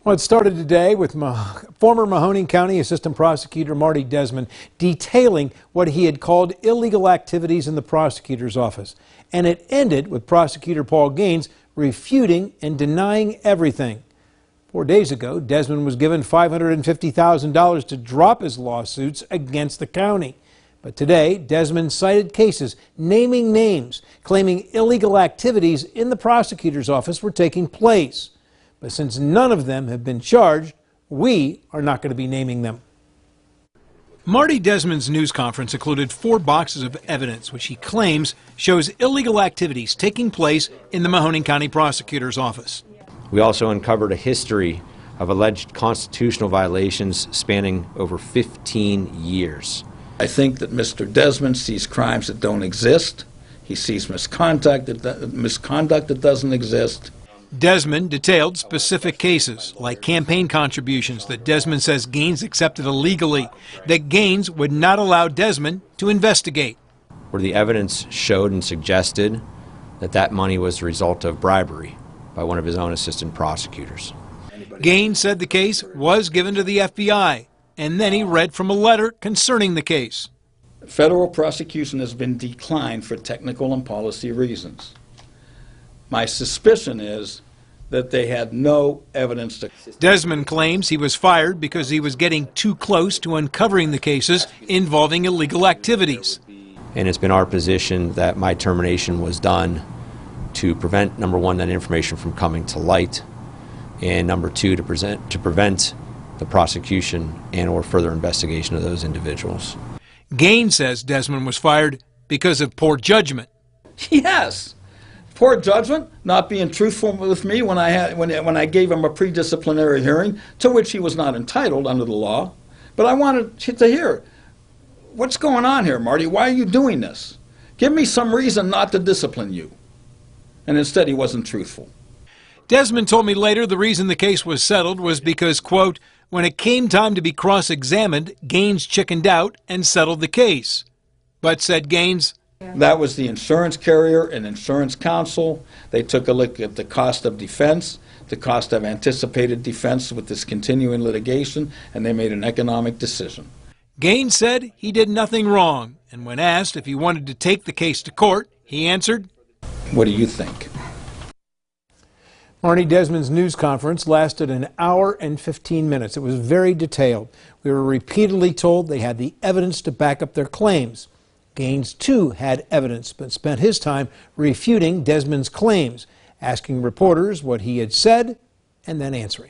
Well, it started today with former Mahoning County Assistant Prosecutor Marty Desmond detailing what he had called illegal activities in the prosecutor's office. And it ended with Prosecutor Paul Gains refuting and denying everything. 4 days ago, Desmond was given $550,000 to drop his lawsuits against the county. But today, Desmond cited cases naming names, claiming illegal activities in the prosecutor's office were taking place. But since none of them have been charged, we are not going to be naming them. Marty Desmond's news conference included 4 boxes of evidence which he claims shows illegal activities taking place in the Mahoning County Prosecutor's office. We also uncovered a history of alleged constitutional violations spanning over 15 years. I think that Mr. Desmond sees crimes that don't exist. He sees misconduct that doesn't exist. Desmond detailed specific cases, like campaign contributions that Desmond says Gains accepted illegally, that Gains would not allow Desmond to investigate. Where the evidence showed and suggested that that money was the result of bribery by one of his own assistant prosecutors. Gains said the case was given to the FBI, and then he read from a letter concerning the case. Federal prosecution has been declined for technical and policy reasons. My suspicion is that they had no evidence to... Desmond claims he was fired because he was getting too close to uncovering the cases involving illegal activities. And it's been our position that my termination was done to prevent, number one, that information from coming to light, and number two, to prevent the prosecution and or further investigation of those individuals. Gaines says Desmond was fired because of poor judgment. Yes. Poor judgment, not being truthful with me when I gave him a pre-disciplinary hearing, to which he was not entitled under the law. But I wanted to hear, what's going on here, Marty? Why are you doing this? Give me some reason not to discipline you. And instead, he wasn't truthful. Desmond told me later the reason the case was settled was because, quote, when it came time to be cross-examined, Gaines chickened out and settled the case. But, said Gaines, that was the insurance carrier and insurance counsel. They took a look at the cost of defense, the cost of anticipated defense with this continuing litigation, and they made an economic decision. Gaines said he did nothing wrong, and when asked if he wanted to take the case to court, he answered, "What do you think?" Marty Desmond's news conference lasted an hour and 15 minutes. It was very detailed. We were repeatedly told they had the evidence to back up their claims. Gaines, too, had evidence, but spent his time refuting Desmond's claims, asking reporters what he had said and then answering.